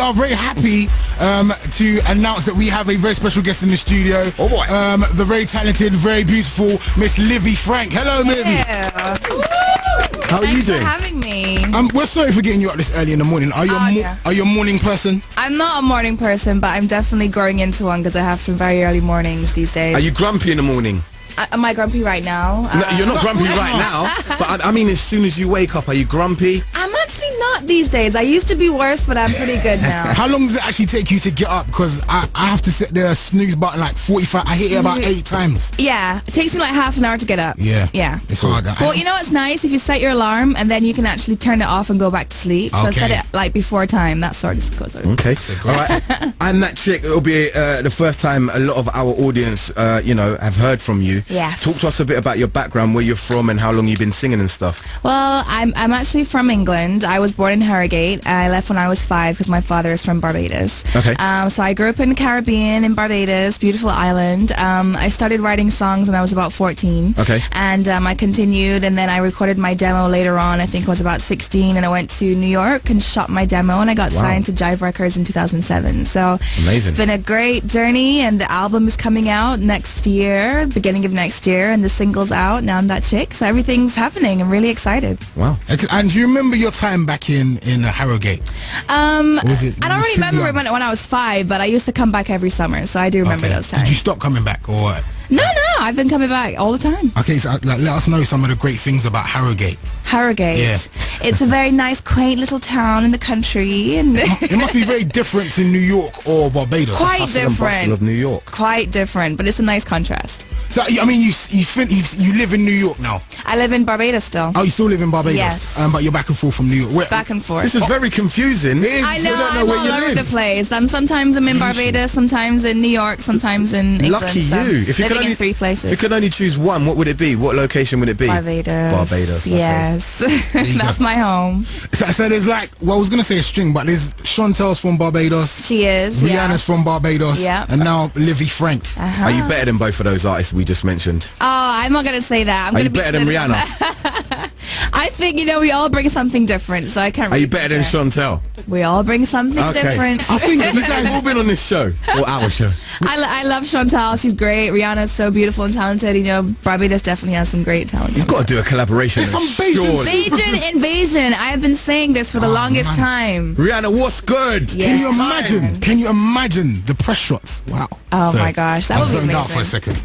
are very happy to announce that we have a very special guest in the studio. Oh boy. The very talented, very beautiful Miss Livvi Franc. Hello, Livvi. How are you Thanks doing? for having me. We're sorry for getting you up this early in the morning. Are you are you a morning person? I'm not a morning person, but I'm definitely growing into one because I have some very early mornings these days. Are you grumpy in the morning? Am I grumpy right now? No, you're not grumpy right now, but I mean as soon as you wake up, are you grumpy? I'm actually not these days. I used to be worse, but I'm pretty good now. How long does it actually take you to get up? Because I have to set the snooze button like 45. I hit it about 8 times. Yeah, it takes me like half an hour to get up. Yeah. It's hard. Well, you know what's nice? If you set your alarm and then you can actually turn it off and go back to sleep. So set it like before time. That sort of goes. Okay. All right. I'm that chick. It'll be the first time a lot of our audience, have heard from you. Yes. Talk to us a bit about your background, where you're from, and how long you've been singing and stuff. Well, I'm actually from England. I was born in Harrogate. I left when I was 5 because my father is from Barbados. Okay. So I grew up in the Caribbean, in Barbados, beautiful island. I started writing songs when I was about 14. Okay. And I continued, and then I recorded my demo later on. I think I was about 16, and I went to New York and shot my demo, and I got signed to Jive Records in 2007. So amazing. It's been a great journey, and the album is coming out next year, beginning of next year, and the single's out. Now I'm that chick. So everything's happening. I'm really excited. Wow. And do you remember your time back in Harrogate? I don't really remember when I was 5, but I used to come back every summer, so I do remember those times. Did you stop coming back or? No, I've been coming back all the time. Okay, so let us know some of the great things about Harrogate. Harrogate. Yeah. It's a very nice, quaint little town in the country, and it must be very different to New York or Barbados. Quite Hustle and bustle different. of New York. Quite different, but it's a nice contrast. So I mean, you live in New York now. I live in Barbados still. Oh, you still live in Barbados? Yes. But you're back and forth from New York. Back and forth. This is very confusing. I know, I don't know I'm where all you over live. the place. Sometimes I'm in Barbados, sometimes in New York, sometimes in England. Lucky so you. If you could living only, in 3 places. If you could only choose one, what would it be? What location would it be? Barbados. Barbados. Okay. Yes. That's my home. So there's I was going to say a string, but there's Chantel's from Barbados. She is. Rihanna's from Barbados. Yeah. And now Livvi Franc. Are you better than both of those artists we just mentioned? Oh, I'm not going to say that. Are you better than Rihanna? I think, we all bring something different, so I can't Are really you better than Chantel? We all bring something different. I think you guys have all been on this show, or our show. I love Chantal. She's great. Rihanna's so beautiful and talented. Barbados definitely has some great talent. You've got to do a collaboration. Bajan Invasion. I have been saying this for the longest time. Rihanna, what's good? Yeah. Can you imagine the press shots? Wow. Oh my gosh, that would be amazing. Out for a second.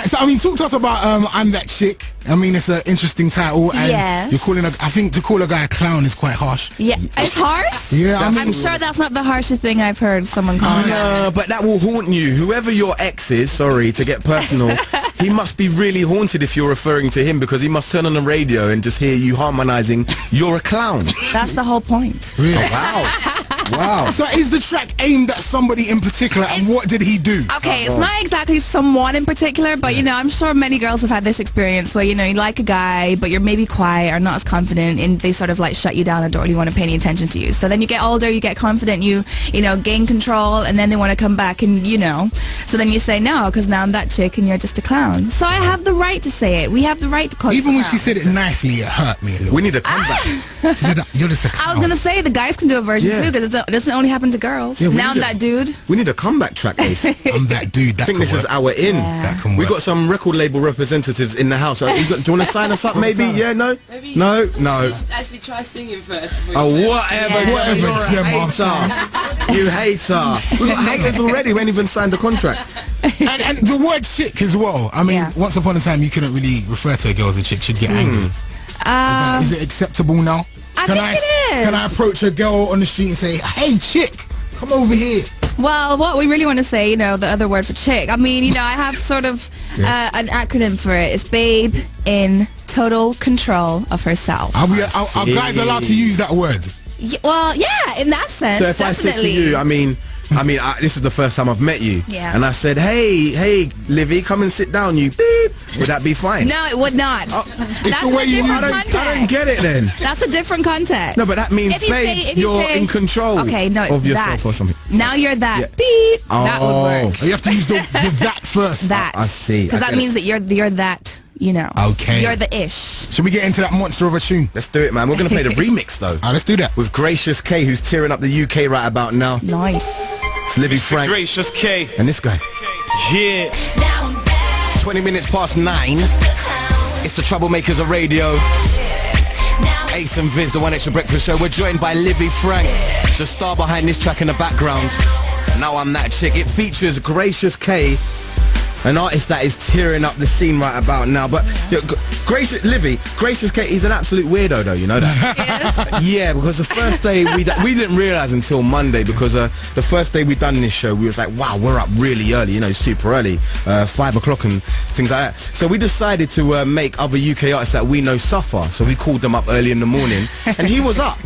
So talk to us about I'm That Chick. It's an interesting title, and yes. you're calling I think to call a guy a clown is quite harsh. Yeah, it's harsh. Yeah, I'm sure that's not the harshest thing I've heard someone call me. No, but that will haunt you. Whoever your ex is, sorry to get personal, he must be really haunted if you're referring to him, because he must turn on the radio and just hear you harmonizing, "You're a clown." That's the whole point. Really? Oh, wow. So is the track aimed at somebody in particular, and what did he do? Okay, it's not exactly someone in particular, but I'm sure many girls have had this experience where you like a guy, but you're maybe quiet or not as confident, and they sort of shut you down and don't really want to pay any attention to you. So then you get older, you get confident, you gain control, and then they want to come back, and so then you say no, because now I'm that chick and you're just a clown. So I have the right to say it. We have the right to call Even you when she said it nicely, it hurt me a little. We need a comeback. She said, "You're just a clown." I was gonna say the guys can do a version too, because it doesn't only happen to girls. Yeah, now I'm that dude. We need a comeback track, Ace. I'm that dude. I think this is our in. That can We work. got some record label representatives in the house. Do you want to sign us up, maybe? Yeah, no? Maybe No? You should actually try singing first. Oh, whatever. Yeah. Whatever, You're a Gemma. hater. You hater. We've got haters already. We ain't even signed the contract. and the word chick as well. Once upon a time, you couldn't really refer to a girl as a chick. She'd get angry. Is it acceptable now? I think it is. Can I approach a girl on the street and say, "Hey, chick, come over here"? Well, what we really want to say, the other word for chick. I have sort of an acronym for it. It's babe in total control of herself. Are guys allowed to use that word? Well, yeah, in that sense. So if definitely. I said to you, this is the first time I've met you, and I said, hey, Livvi, come and sit down, you beep. Would that be fine? No, it would not. That's the way a you different use it. context. I don't get it then. That's a different context. No, but that means, babe, you're in control of yourself or something. Now you're that. Yeah. Beep. Oh. That would work. You have to use the that first. That. I see. Because that means that you're that, Okay. You're the ish. Should we get into that monster of a tune? Let's do it, man. We're going to play the remix, though. Let's do that. With Gracious K, who's tearing up the UK right about now. Nice. It's Livvi Franc. Gracious K. And this guy. Yeah. 20 minutes past 9. It's the Troublemakers of Radio. Ace and Vis, the One Extra Breakfast Show. We're joined by Livvi Franc, the star behind this track in the background. Now I'm That Chick. It features Gracious K, an artist that is tearing up the scene right about now. But Gracious K, he's an absolute weirdo, though. You know that? Yes. Yeah, because the first day we didn't realise until Monday, because the first day we done this show, we was like, wow, we're up really early, super early, 5 o'clock and things like that. So we decided to make other UK artists that we know suffer. So we called them up early in the morning, and he was up.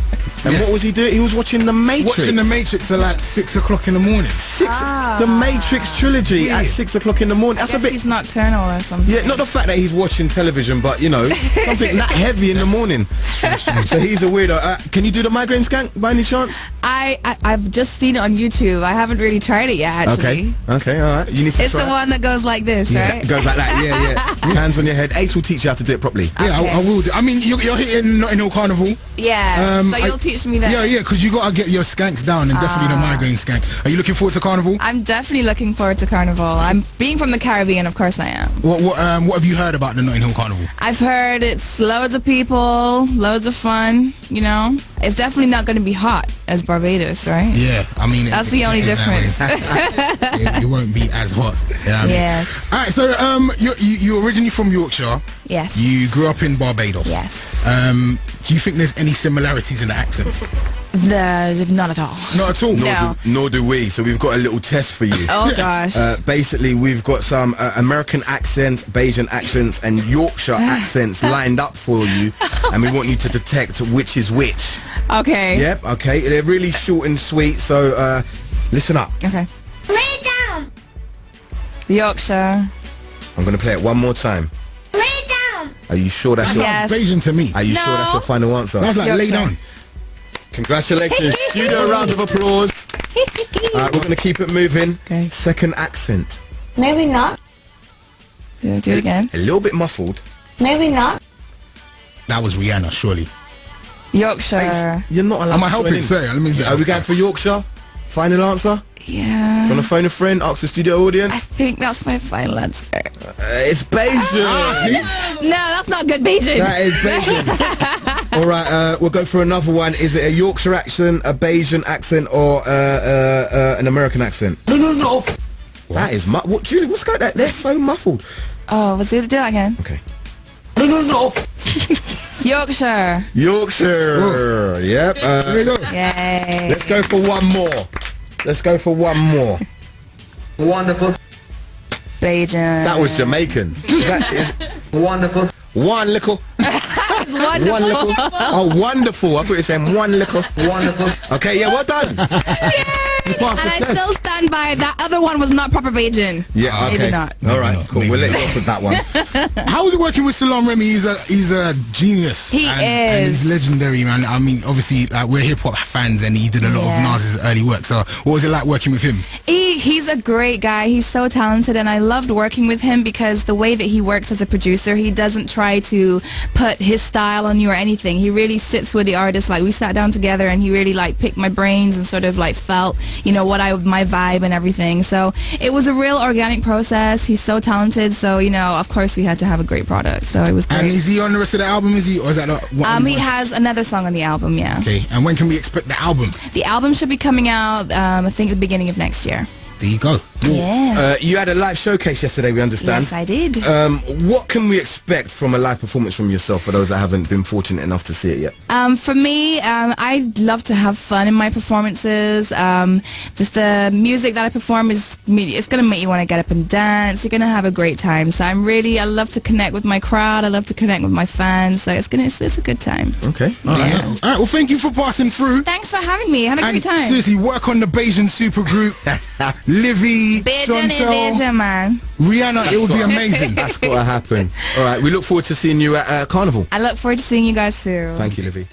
And what was he doing? He was watching The Matrix. Watching The Matrix at like 6 o'clock in the morning. The Matrix trilogy at 6 o'clock in the morning. That's I guess he's nocturnal or something. Yeah, not the fact that he's watching television, but something that heavy in the morning. So he's a weirdo. Can you do the migraine skank by any chance? I've just seen it on YouTube. I haven't really tried it yet, actually. Okay, all right. You need to It's try the one that goes like this, right? It goes like that, yeah. Hands on your head. Ace will teach you how to do it properly. Yeah, Okay. I will do. I mean, you're hitting Notting Hill Carnival. Yeah, so you'll teach me that. Yeah, because you got to get your skanks down, and definitely the migraine skank. Are you looking forward to Carnival? I'm definitely looking forward to Carnival. I'm being from the Caribbean, of course I am. What have you heard about the Notting Hill Carnival? I've heard it's loads of people, loads of fun, It's definitely not going to be hot as Barbados, right? Yeah, I mean... That's the only difference. It won't be as hot. You know what I mean? Yes. All right, so you're originally from Yorkshire. Yes. You grew up in Barbados. Yes. Do you think there's any similarities in the accents? Not at all. Not at all? No. Nor do we. So we've got a little test for you. Oh, gosh. Basically, we've got some American accents, Bayesian accents, and Yorkshire accents lined up for you, and we want you to detect which is which. Okay. Yep, okay. They're really short and sweet, so listen up. Okay. Lay down. Yorkshire. I'm going to play it one more time. Lay down. Are you sure that's Yes. Bayesian to me. Are you sure that's your final answer? That's like lay Yorkshire. down. Congratulations. Studio round of applause. All right, we're going to keep it moving. Okay. Second accent. Maybe not. Do it again. A little bit muffled. Maybe not. That was Rihanna, surely. Yorkshire. Ace, you're not allowed Am to I join helping? in. Sorry, let me Are we going for Yorkshire? Final answer? Yeah. Want to phone a friend? Ask the studio I audience? think that's my final answer. It's Bayesian. No, that's not good Bayesian. That is Bayesian. All right, we'll go for another one. Is it a Yorkshire accent, a Bayesian accent, or an American accent? No. That is what, Julie? What's going on? They're so muffled. Oh, let's do that again. Okay. No. Yorkshire. Yorkshire. Yep. There you go. Yay. Let's go for one more. Wonderful. Bayesian. That was Jamaican. That is Wonderful. one little. It's wonderful. One little. Oh, wonderful. I thought you were saying one little. Wonderful. Okay, yeah, well done. You passed And the I test. still stand by it. That other one was not proper Bayesian. Yeah, okay. Maybe not. All right, cool. Maybe We'll let you not. off with that one. How was it working with Salon Remy? He's a genius. He and is. he's legendary, man. I mean, obviously, we're hip hop fans, and he did a lot of Nas's early work. So, what was it like working with him? He's a great guy. He's so talented, and I loved working with him because the way that he works as a producer, he doesn't try to put his style on you or anything. He really sits with the artist. Like, we sat down together, and he really picked my brains and sort of felt, my vibe and everything. So it was a real organic process. He's so talented. So of course we had to have a great product. So it was great. And is he on the rest of the album? Is he, or is that He has another song on the album. Yeah. Okay. And when can we expect the album? The album should be coming out. I think at the beginning of next year. There you go. Yeah. You had a live showcase yesterday, we understand. Yes, I did. What can we expect from a live performance from yourself for those that haven't been fortunate enough to see it yet? For me, I love to have fun in my performances. Just the music that I perform it's going to make you want to get up and dance. You're going to have a great time. So I love to connect with my crowd. I love to connect with my fans. So it's a good time. Okay. All right. All right. Well, thank you for passing through. Thanks for having me. Had a And great time. seriously, work on the Bayesian supergroup. Livvi, Bayesian Chantel, and Bayesian, man. Rihanna. It would be amazing. That's got to happen. All right. We look forward to seeing you at Carnival. I look forward to seeing you guys too. Thank you, Livvi.